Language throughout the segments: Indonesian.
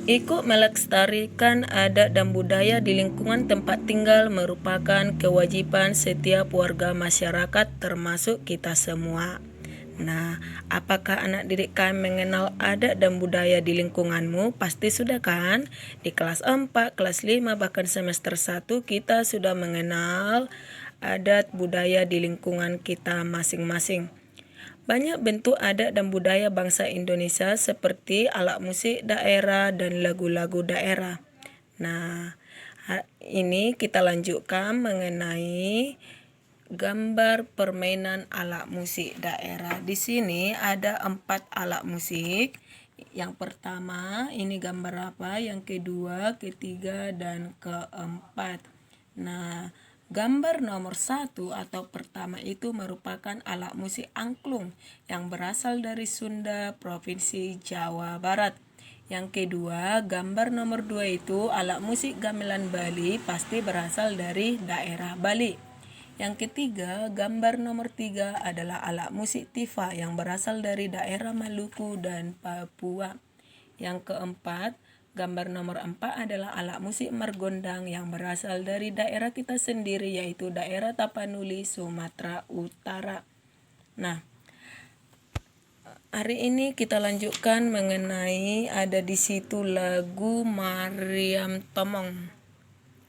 Ikut melestarikan adat dan budaya di lingkungan tempat tinggal merupakan kewajiban setiap warga masyarakat termasuk kita semua. Nah, apakah anak didik kalian mengenal adat dan budaya di lingkunganmu? Pasti sudah kan? Di kelas 4, kelas 5, bahkan semester 1 kita sudah mengenal adat budaya di lingkungan kita masing-masing. Banyak bentuk adat dan budaya bangsa Indonesia seperti alat musik daerah dan lagu-lagu daerah. Nah, ini kita lanjutkan mengenai gambar permainan alat musik daerah. Di sini ada 4 alat musik. Yang pertama, ini gambar apa? Yang kedua, ketiga, dan keempat. Nah, gambar nomor 1 atau pertama itu merupakan alat musik angklung yang berasal dari Sunda, Provinsi Jawa Barat. Yang kedua, gambar nomor 2 itu alat musik gamelan Bali, pasti berasal dari daerah Bali. Yang ketiga, gambar nomor 3 adalah alat musik tifa yang berasal dari daerah Maluku dan Papua. Yang keempat, gambar nomor 4 adalah alat musik margondang yang berasal dari daerah kita sendiri, yaitu daerah Tapanuli, Sumatera Utara. Nah, hari ini kita lanjutkan mengenai ada di situ lagu Mariam Tomong.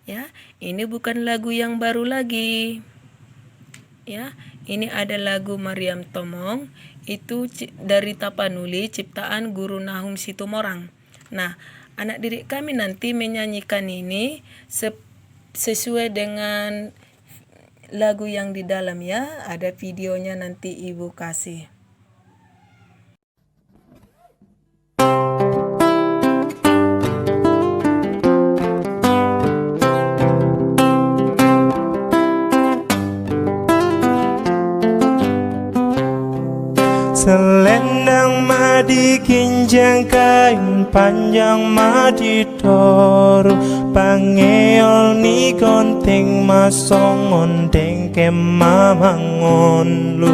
Ya, ini bukan lagu yang baru lagi. Ya, ini ada lagu Mariam Tomong, itu dari Tapanuli, ciptaan Guru Nahum Situmorang. Nah, anak didik kami nanti menyanyikan ini sesuai dengan lagu yang di dalam ya. Ada videonya nanti ibu kasih. Selendang madi kinjang kain panjang madi toru pangeol ni konting masong ondeng kemamangon lu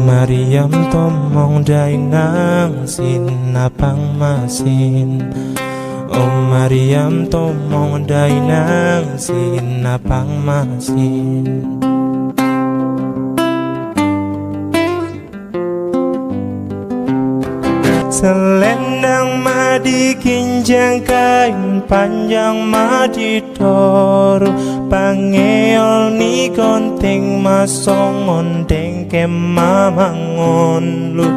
Mariam Tomong dainang sinapang masin Mariam Tomong dainang sinapang masin Selendang madi kinjang kain panjang madi toru pangeol ni konting masong ondeng kemamangon lu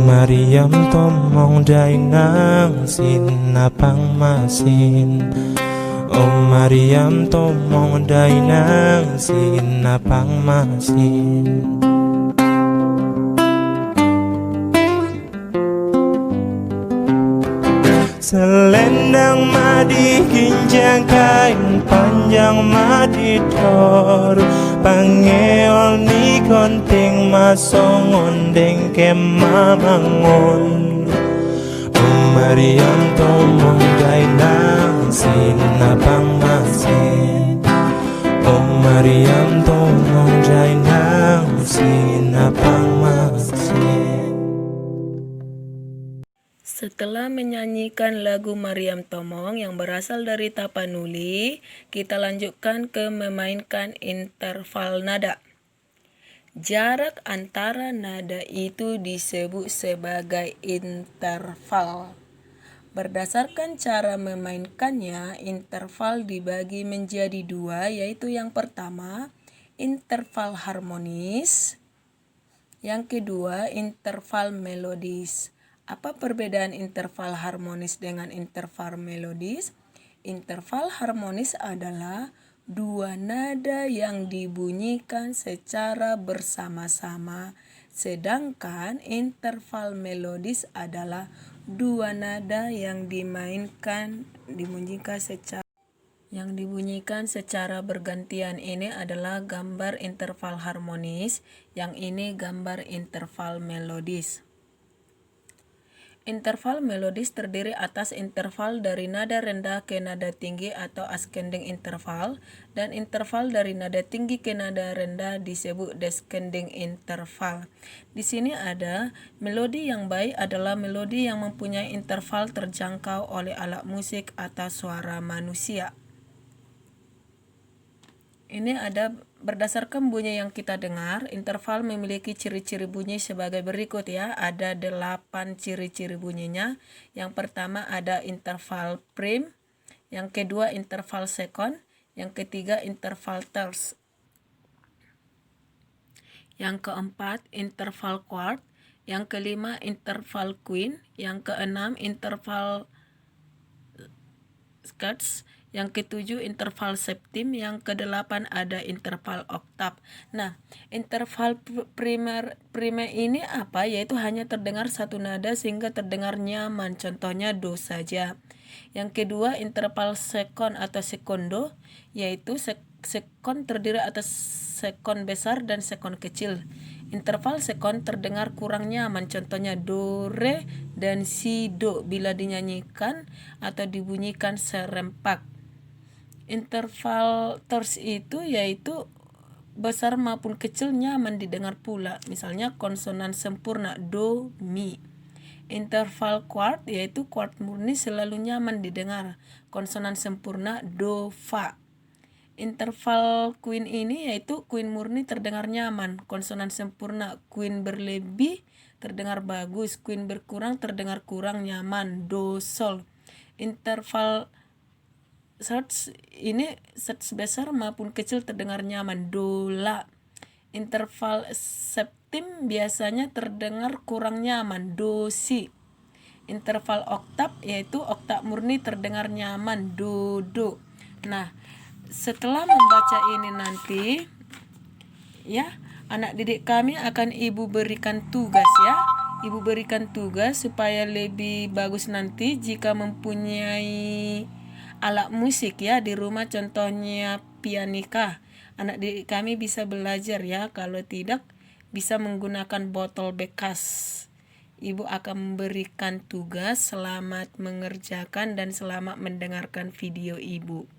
Mariam Tomong dainang sinapang masin Mariam Tomong dainang sinapang masin Selendang madi kinjang kain panjang madi toru pangeol ni konting masong ondeng kemamangon Mariam Tomong dainang sinapang masin Mariam Tomong dainang sinapang masin. Setelah menyanyikan lagu Mariam Tomong yang berasal dari Tapanuli, kita lanjutkan ke memainkan interval nada. Jarak antara nada itu disebut sebagai interval. Berdasarkan cara memainkannya, interval dibagi menjadi 2, yaitu yang pertama, interval harmonis, yang kedua, interval melodis. Apa perbedaan interval harmonis dengan interval melodis? Interval harmonis adalah 2 nada yang dibunyikan secara bersama-sama, sedangkan interval melodis adalah 2 nada yang dibunyikan secara bergantian. Ini adalah gambar interval harmonis, yang ini gambar interval melodis. Interval melodis terdiri atas interval dari nada rendah ke nada tinggi atau ascending interval, dan interval dari nada tinggi ke nada rendah disebut descending interval. Di sini ada melodi yang baik adalah melodi yang mempunyai interval terjangkau oleh alat musik atau suara manusia. Ini ada berdasarkan bunyi yang kita dengar, interval memiliki ciri-ciri bunyi sebagai berikut ya. Ada 8 ciri-ciri bunyinya. Yang pertama ada interval prim, yang kedua interval second, yang ketiga interval terce, yang keempat interval quart, yang kelima interval quint, yang keenam interval scherzo, yang ketujuh interval septim, yang kedelapan ada interval oktav. Nah, interval prime ini apa? Yaitu hanya terdengar satu nada sehingga terdengar nyaman, contohnya do saja. Yang kedua interval second atau secondo, yaitu second terdiri atas second besar dan second kecil. Interval second terdengar kurang nyaman, contohnya do, re, dan si, do bila dinyanyikan atau dibunyikan serempak. Interval terce itu yaitu besar maupun kecil nyaman didengar pula, misalnya konsonan sempurna do, mi. Interval quart yaitu quart murni selalu nyaman didengar, konsonan sempurna do, fa. Interval quint ini yaitu quint murni terdengar nyaman, konsonan sempurna quint berlebih terdengar bagus, quint berkurang terdengar kurang nyaman, do, sol. Interval scherzo ini scherzo besar maupun kecil terdengar nyaman, do, la. Interval septim biasanya terdengar kurang nyaman, do, si. Interval oktav yaitu oktav murni terdengar nyaman, do, do. Nah, setelah membaca ini nanti ya, anak didik kami akan ibu berikan tugas ya. Ibu berikan tugas supaya lebih bagus nanti jika mempunyai alat musik ya di rumah, contohnya pianika. Anak didik kami bisa belajar ya, kalau tidak bisa menggunakan botol bekas. Ibu akan memberikan tugas, selamat mengerjakan dan selamat mendengarkan video ibu.